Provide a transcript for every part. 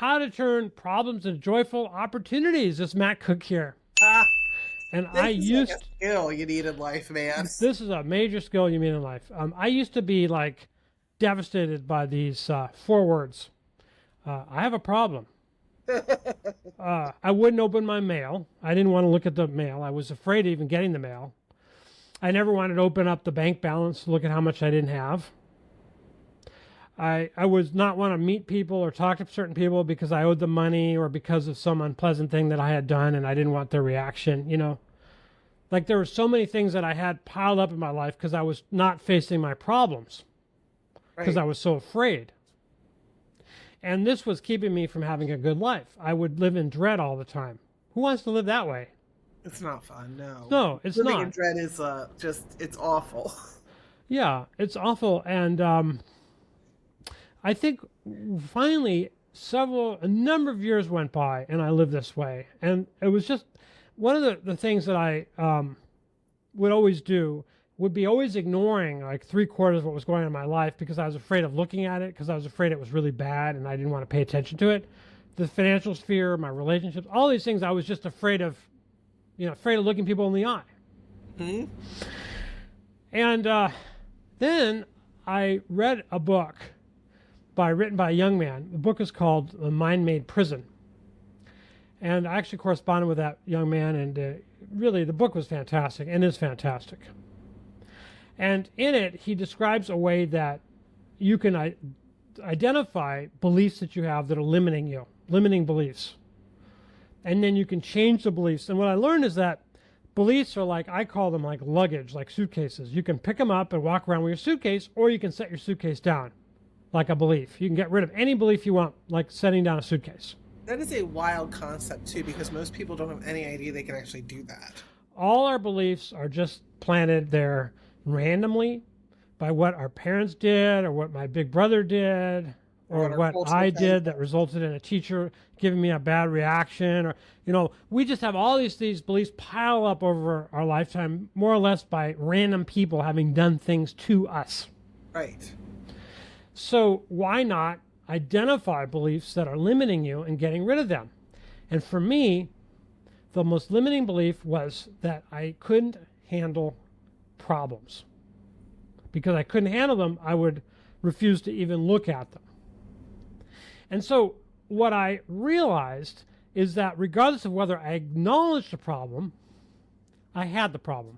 How to Turn Problems into Joyful Opportunities. It's Matt Cook here. Ah, And this I is like a used, skill you need in life, man. this is a major skill you need in life. I used to be like devastated by these four words. I have a problem. I wouldn't open my mail. I didn't want to look at the mail. I was afraid of even getting the mail. I never wanted to open up the bank balance to look at how much I didn't have. I would not want to meet people or talk to certain people because I owed them money or because of some unpleasant thing that I had done and I didn't want their reaction, you know. Like there were so many things that I had piled up in my life because I was not facing my problems because Right. I was so afraid. And this was keeping me from having a good life. I would live in dread all the time. Who wants to live that way? It's not fun, no. No, it's Living in not. dread is it's awful. Yeah, it's awful. And I think finally a number of years went by and I lived this way. And it was just one of the things that I would always do would be always ignoring like 3/4 of what was going on in my life because I was afraid of looking at it, because I was afraid it was really bad and I didn't want to pay attention to it. The financial sphere, my relationships, all these things I was just afraid of, afraid of looking people in the eye. Hmm? And then I read a book written by a young man. The book is called The Mind-Made Prison. And I actually corresponded with that young man, and really the book was fantastic and is fantastic. And in it, he describes a way that you can identify beliefs that you have that are limiting beliefs. And then you can change the beliefs. And what I learned is that beliefs are like, I call them like luggage, like suitcases. You can pick them up and walk around with your suitcase, or you can set your suitcase down like a belief. You can get rid of any belief you want, like setting down a suitcase. That is a wild concept too, because most people don't have any idea they can actually do that. All our beliefs are just planted there randomly by what our parents did or what my big brother did or our what cultural I thing. did that resulted in a teacher giving me a bad reaction, or we just have all these beliefs pile up over our lifetime, more or less by random people having done things to us. Right. So why not identify beliefs that are limiting you and getting rid of them? And for me, the most limiting belief was that I couldn't handle problems. Because I couldn't handle them, I would refuse to even look at them. And so what I realized is that regardless of whether I acknowledged the problem, I had the problem.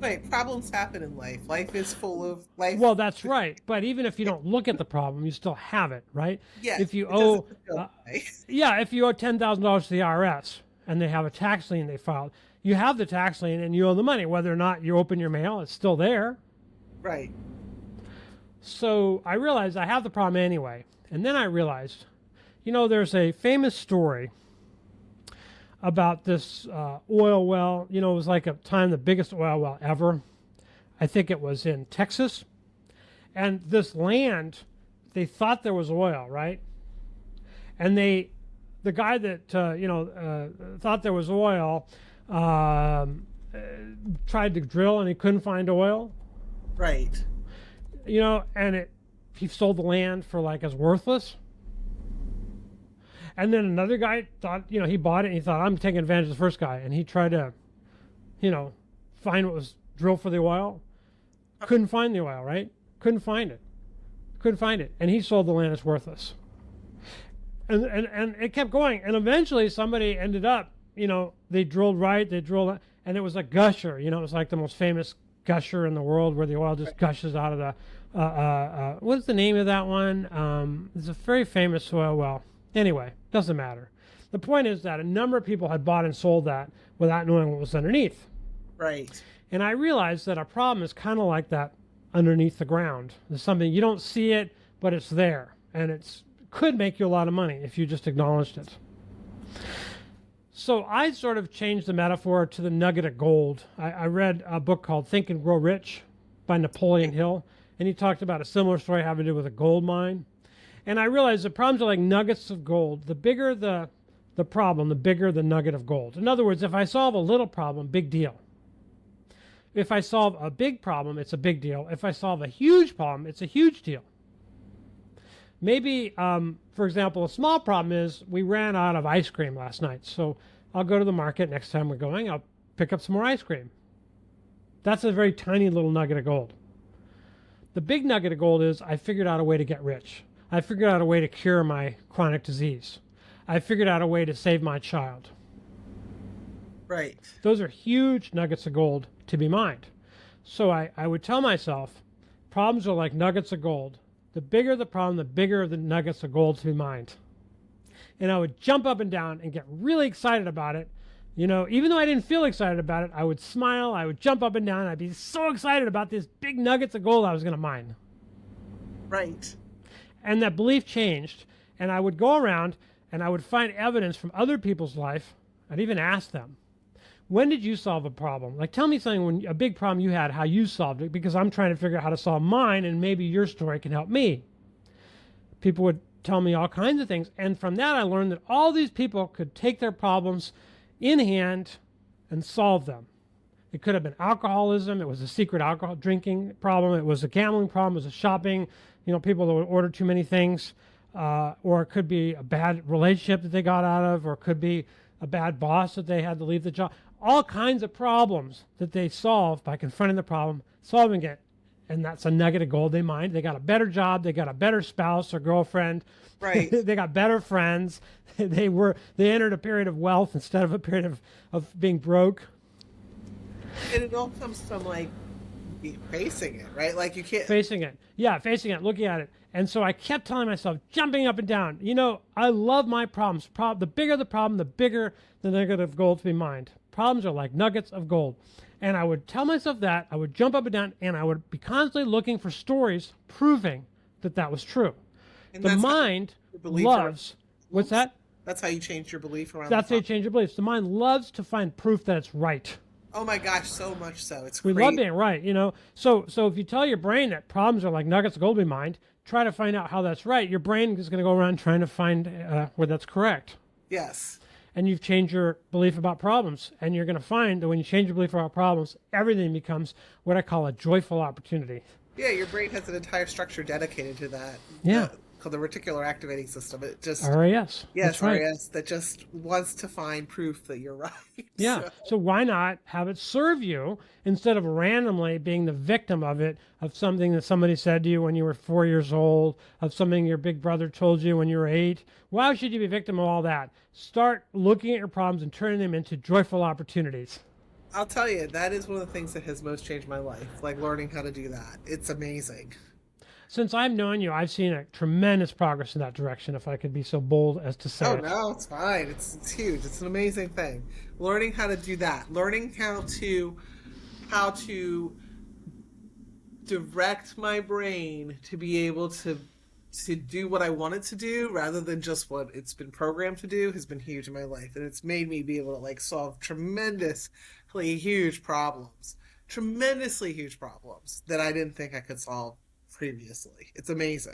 Right. Problems happen in life. Life is full of life. Well, that's right. But even if you don't look at the problem, you still have it, right? Yes, If you it owe, doesn't feel nice. yeah, if you owe $10,000 to the IRS and they have a tax lien they filed, you have the tax lien and you owe the money. Whether or not you open your mail, it's still there. Right. So I realized I have the problem anyway. And then I realized, there's a famous story about this oil well. It was like a time the biggest oil well ever. I think it was in Texas. And this land, they thought there was oil, right? And the guy that thought there was oil tried to drill and he couldn't find oil. Right. And he sold the land for like as worthless. And then another guy thought, he bought it and he thought, I'm taking advantage of the first guy. And he tried to, find what was drilled for the oil. Couldn't find the oil, right? Couldn't find it. And he sold the land as worthless. And it kept going. And eventually somebody ended up, they drilled, and it was a gusher. It was like the most famous gusher in the world where the oil just gushes out of the, what's the name of that one? It's a very famous oil well. Anyway, doesn't matter. The point is that a number of people had bought and sold that without knowing what was underneath. Right. And I realized that a problem is kind of like that underneath the ground. There's something, you don't see it, but it's there. And it could make you a lot of money if you just acknowledged it. So I sort of changed the metaphor to the nugget of gold. I read a book called Think and Grow Rich by Napoleon Hill. And he talked about a similar story having to do with a gold mine. And I realized the problems are like nuggets of gold. The bigger the problem, the bigger the nugget of gold. In other words, if I solve a little problem, big deal. If I solve a big problem, it's a big deal. If I solve a huge problem, it's a huge deal. Maybe, for example, a small problem is we ran out of ice cream last night. So I'll go to the market next time we're going. I'll pick up some more ice cream. That's a very tiny little nugget of gold. The big nugget of gold is I figured out a way to get rich. I figured out a way to cure my chronic disease. I figured out a way to save my child. Right. Those are huge nuggets of gold to be mined. So I would tell myself, problems are like nuggets of gold. The bigger the problem, the bigger the nuggets of gold to be mined. And I would jump up and down and get really excited about it. You know, even though I didn't feel excited about it, I would smile, I would jump up and down, I'd be so excited about these big nuggets of gold I was going to mine. Right. And that belief changed, and I would go around and I would find evidence from other people's life. I'd even ask them, when did you solve a problem? Like, tell me something, when a big problem you had, how you solved it, because I'm trying to figure out how to solve mine, and maybe your story can help me. People would tell me all kinds of things, and from that I learned that all these people could take their problems in hand and solve them. It could have been alcoholism, it was a secret alcohol drinking problem, it was a gambling problem, it was a shopping, people that would order too many things, or it could be a bad relationship that they got out of, or it could be a bad boss that they had to leave the job. All kinds of problems that they solved by confronting the problem, solving it, and that's a nugget of gold they mined. They got a better job, they got a better spouse or girlfriend, Right. they got better friends, they entered a period of wealth instead of a period of being broke. And it all comes from facing it, right? Like, you can't. Facing it. Yeah, facing it, looking at it. And so I kept telling myself, jumping up and down, I love my problems. The bigger the problem, the bigger the nugget of gold to be mined. Problems are like nuggets of gold. And I would tell myself that, I would jump up and down, and I would be constantly looking for stories proving that that was true. And The that's how mind your belief loves, what's that? That's how you change your belief around. That's the how you topic. change your beliefs. The mind loves to find proof that it's right. Oh my gosh, so much so. It's We great. love being right, So if you tell your brain that problems are like nuggets of gold to be mined, try to find out how that's right. Your brain is going to go around trying to find where that's correct. Yes. And you've changed your belief about problems. And you're going to find that when you change your belief about problems, everything becomes what I call a joyful opportunity. Yeah, your brain has an entire structure dedicated to that. Yeah. Called the reticular activating system. It just RAS. Yes, That's right. RAS, that just wants to find proof that you're right. Yeah. So why not have it serve you instead of randomly being the victim of it, of something that somebody said to you when you were 4 years old, of something your big brother told you when you were 8? Why should you be a victim of all that? Start looking at your problems and turning them into joyful opportunities. I'll tell you, that is one of the things that has most changed my life, like learning how to do that. It's amazing. Since I've known you, I've seen a tremendous progress in that direction, if I could be so bold as to say Oh, it. no, it's fine. It's huge. It's an amazing thing. Learning how to do that. Learning how to direct my brain to be able to do what I want it to do rather than just what it's been programmed to do has been huge in my life. And it's made me be able to solve tremendously huge problems that I didn't think I could solve previously. It's amazing.